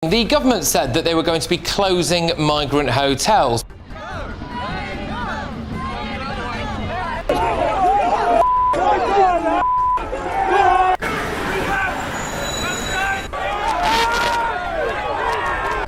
The government said that they were going to be closing migrant hotels.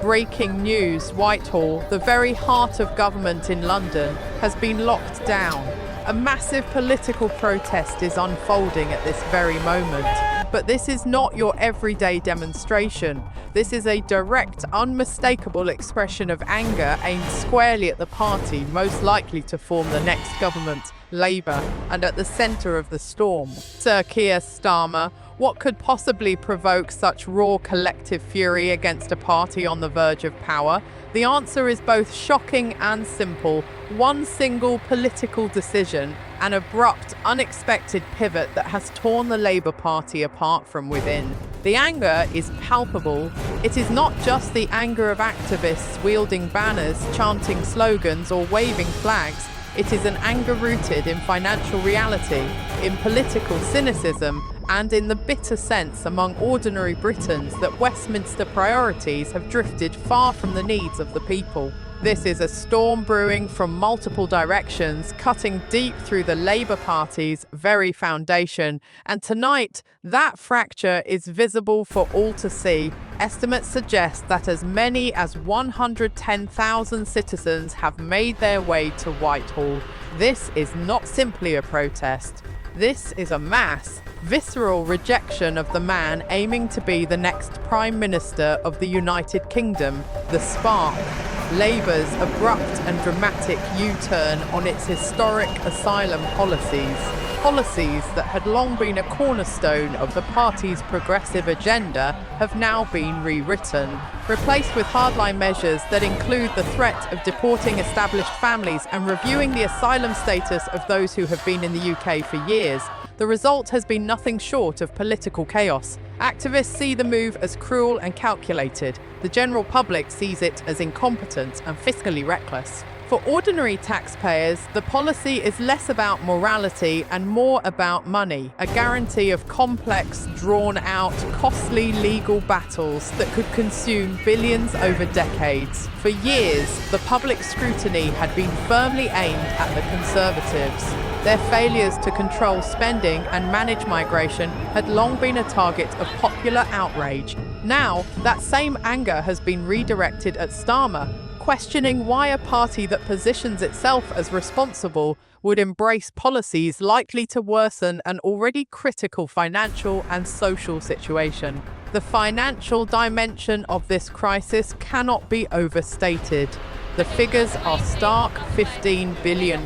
Breaking news, Whitehall, the very heart of government in London, has been locked down. A massive political protest is unfolding at this very moment. But this is not your everyday demonstration. This is a direct, unmistakable expression of anger aimed squarely at the party most likely to form the next government, Labour, and at the centre of the storm. Sir Keir Starmer, what could possibly provoke such raw collective fury against a party on the verge of power? The answer is both shocking and simple. One single political decision, an abrupt, unexpected pivot that has torn the Labour Party apart from within. The anger is palpable. It is not just the anger of activists wielding banners, chanting slogans, or waving flags. It is an anger rooted in financial reality, in political cynicism, and in the bitter sense among ordinary Britons that Westminster priorities have drifted far from the needs of the people. This is a storm brewing from multiple directions, cutting deep through the Labour Party's very foundation. And tonight, that fracture is visible for all to see. Estimates suggest that as many as 110,000 citizens have made their way to Whitehall. This is not simply a protest. This is a mass, visceral rejection of the man aiming to be the next Prime Minister of the United Kingdom, the Spark. Labour's abrupt and dramatic U-turn on its historic asylum policies. Policies that had long been a cornerstone of the party's progressive agenda have now been rewritten, replaced with hardline measures that include the threat of deporting established families and reviewing the asylum status of those who have been in the UK for years. The result has been nothing short of political chaos. Activists see the move as cruel and calculated. The general public sees it as incompetent and fiscally reckless. For ordinary taxpayers, the policy is less about morality and more about money, a guarantee of complex, drawn-out, costly legal battles that could consume billions over decades. For years, the public scrutiny had been firmly aimed at the Conservatives. Their failures to control spending and manage migration had long been a target of popular outrage. Now, that same anger has been redirected at Starmer, questioning why a party that positions itself as responsible would embrace policies likely to worsen an already critical financial and social situation. The financial dimension of this crisis cannot be overstated. The figures are stark £15 billion.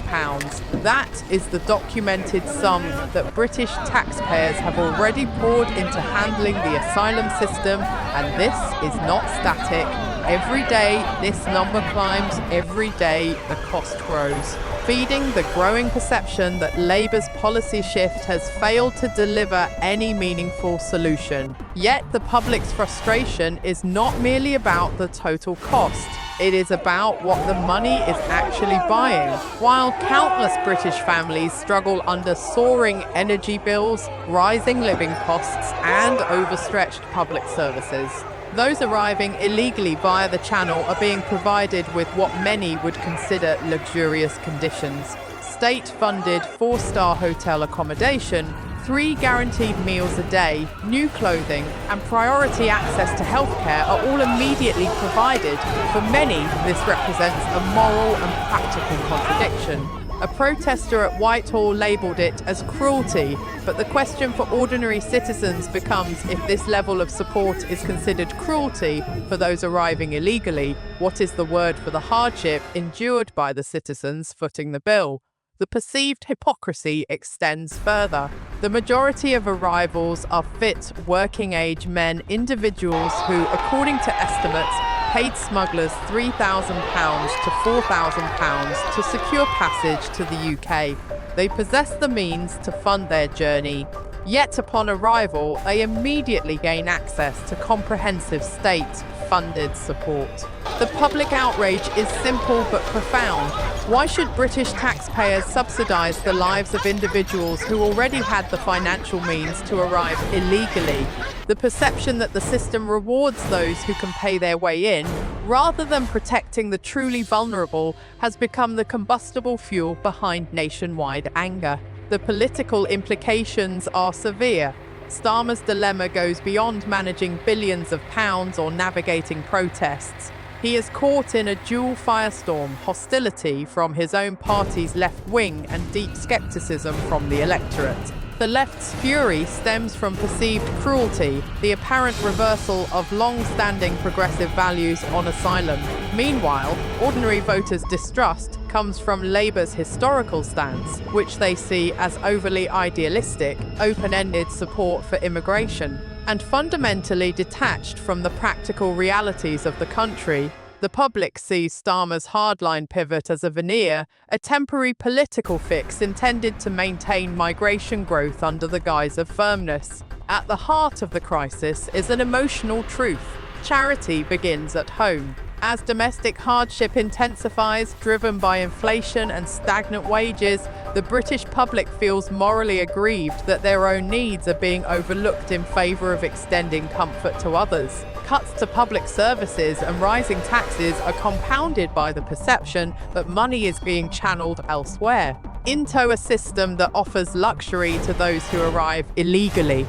That is the documented sum that British taxpayers have already poured into handling the asylum system, and this is not static. Every day, this number climbs. Every day, the cost grows, feeding the growing perception that Labour's policy shift has failed to deliver any meaningful solution. Yet the public's frustration is not merely about the total cost. It is about what the money is actually buying. While countless British families struggle under soaring energy bills, rising living costs, and overstretched public services, those arriving illegally via the channel are being provided with what many would consider luxurious conditions. State-funded 4-star hotel accommodation, 3 guaranteed meals a day, new clothing, and priority access to healthcare are all immediately provided. For many, this represents a moral and practical contradiction. A protester at Whitehall labelled it as cruelty, but the question for ordinary citizens becomes, if this level of support is considered cruelty for those arriving illegally, what is the word for the hardship endured by the citizens footing the bill? The perceived hypocrisy extends further. The majority of arrivals are fit, working-age men, individuals who, according to estimates, paid smugglers £3,000 to £4,000 to secure passage to the UK. They possess the means to fund their journey. Yet upon arrival, they immediately gain access to comprehensive state-funded support. The public outrage is simple but profound. Why should British taxpayers subsidise the lives of individuals who already had the financial means to arrive illegally? The perception that the system rewards those who can pay their way in, rather than protecting the truly vulnerable, has become the combustible fuel behind nationwide anger. The political implications are severe. Starmer's dilemma goes beyond managing billions of pounds or navigating protests. He is caught in a dual firestorm: hostility from his own party's left wing and deep scepticism from the electorate. The left's fury stems from perceived cruelty, the apparent reversal of long-standing progressive values on asylum. Meanwhile, ordinary voters' distrust comes from Labour's historical stance, which they see as overly idealistic, open-ended support for immigration, and fundamentally detached from the practical realities of the country. The public sees Starmer's hardline pivot as a veneer, a temporary political fix intended to maintain migration growth under the guise of firmness. At the heart of the crisis is an emotional truth: charity begins at home. As domestic hardship intensifies, driven by inflation and stagnant wages, the British public feels morally aggrieved that their own needs are being overlooked in favour of extending comfort to others. Cuts to public services and rising taxes are compounded by the perception that money is being channeled elsewhere, into a system that offers luxury to those who arrive illegally.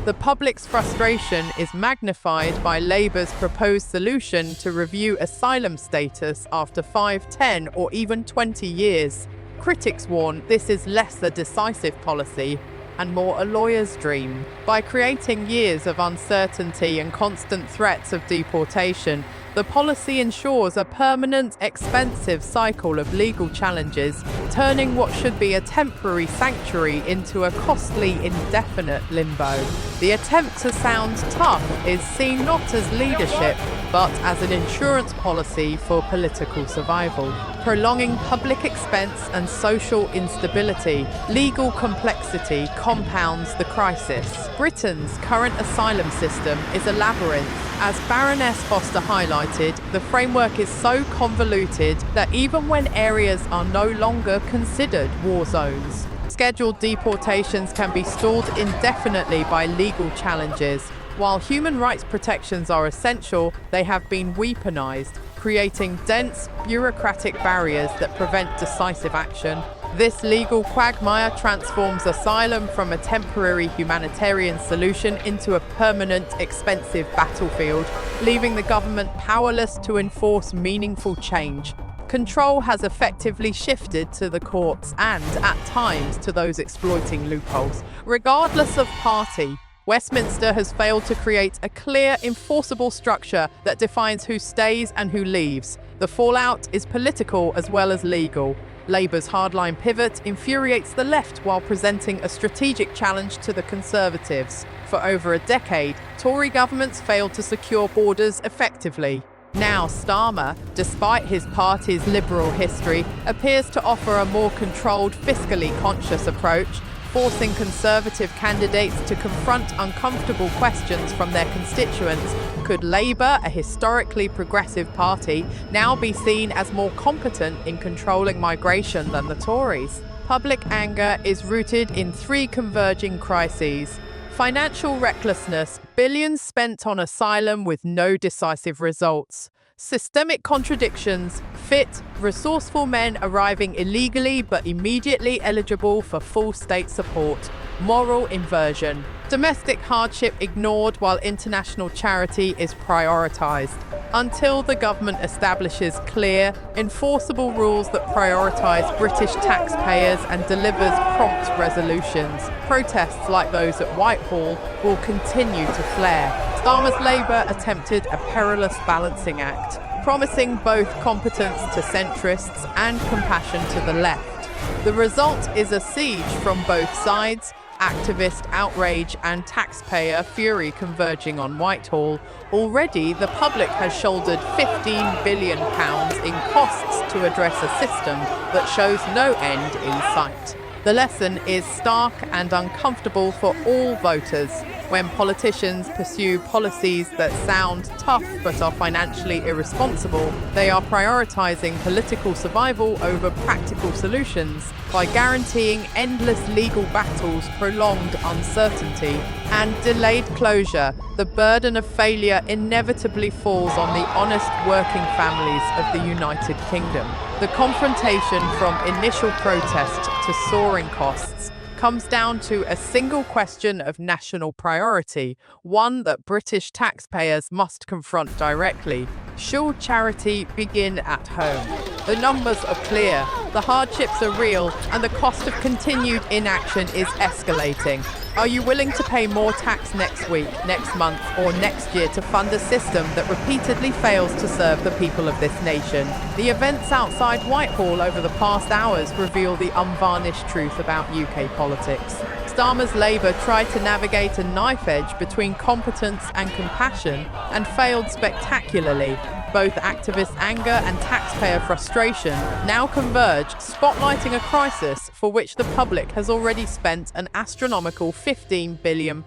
The public's frustration is magnified by Labour's proposed solution to review asylum status after 5, 10, or even 20 years. Critics warn this is less a decisive policy and more a lawyer's dream. By creating years of uncertainty and constant threats of deportation, the policy ensures a permanent, expensive cycle of legal challenges, turning what should be a temporary sanctuary into a costly, indefinite limbo. The attempt to sound tough is seen not as leadership, but as an insurance policy for political survival. Prolonging public expense and social instability, legal complexity compounds the crisis. Britain's current asylum system is a labyrinth. As Baroness Foster highlighted, the framework is so convoluted that even when areas are no longer considered war zones, scheduled deportations can be stalled indefinitely by legal challenges. While human rights protections are essential, they have been weaponized, creating dense, bureaucratic barriers that prevent decisive action. This legal quagmire transforms asylum from a temporary humanitarian solution into a permanent, expensive battlefield, leaving the government powerless to enforce meaningful change. Control has effectively shifted to the courts and, at times, to those exploiting loopholes. Regardless of party, Westminster has failed to create a clear, enforceable structure that defines who stays and who leaves. The fallout is political as well as legal. Labour's hardline pivot infuriates the left while presenting a strategic challenge to the Conservatives. For over a decade, Tory governments failed to secure borders effectively. Now Starmer, despite his party's liberal history, appears to offer a more controlled, fiscally conscious approach, forcing Conservative candidates to confront uncomfortable questions from their constituents. Could Labour, a historically progressive party, now be seen as more competent in controlling migration than the Tories? Public anger is rooted in three converging crises: financial recklessness, billions spent on asylum with no decisive results; systemic contradictions, fit, resourceful men arriving illegally but immediately eligible for full state support; moral inversion, domestic hardship ignored while international charity is prioritised. Until the government establishes clear, enforceable rules that prioritise British taxpayers and delivers prompt resolutions, protests like those at Whitehall will continue to flare. Starmer's Labour attempted a perilous balancing act, promising both competence to centrists and compassion to the left. The result is a siege from both sides, activist outrage and taxpayer fury converging on Whitehall. Already, the public has shouldered £15 billion in costs to address a system that shows no end in sight. The lesson is stark and uncomfortable for all voters. When politicians pursue policies that sound tough but are financially irresponsible, they are prioritizing political survival over practical solutions by guaranteeing endless legal battles, prolonged uncertainty, and delayed closure. The burden of failure inevitably falls on the honest working families of the United Kingdom. The confrontation from initial protest to soaring costs comes down to a single question of national priority, one that British taxpayers must confront directly. Should charity begin at home? The numbers are clear, the hardships are real, and the cost of continued inaction is escalating. Are you willing to pay more tax next week, next month, or next year to fund a system that repeatedly fails to serve the people of this nation? The events outside Whitehall over the past hours reveal the unvarnished truth about UK politics. Starmer's Labour tried to navigate a knife edge between competence and compassion and failed spectacularly. Both activist anger and taxpayer frustration now converge, spotlighting a crisis for which the public has already spent an astronomical £15 billion.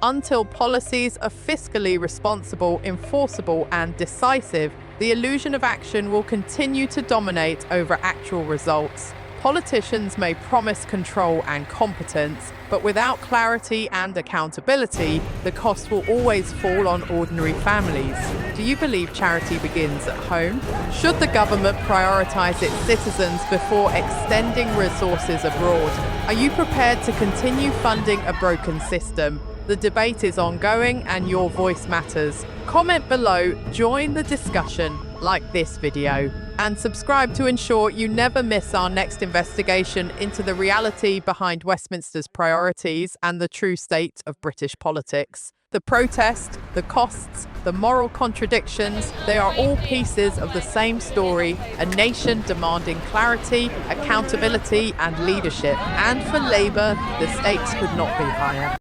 Until policies are fiscally responsible, enforceable, and decisive, the illusion of action will continue to dominate over actual results. Politicians may promise control and competence, but without clarity and accountability, the cost will always fall on ordinary families. Do you believe charity begins at home? Should the government prioritise its citizens before extending resources abroad? Are you prepared to continue funding a broken system? The debate is ongoing and your voice matters. Comment below, join the discussion, like this video, and subscribe to ensure you never miss our next investigation into the reality behind Westminster's priorities and the true state of British politics. The protest, the costs, the moral contradictions, they are all pieces of the same story, a nation demanding clarity, accountability, and leadership. And for Labour, the stakes could not be higher.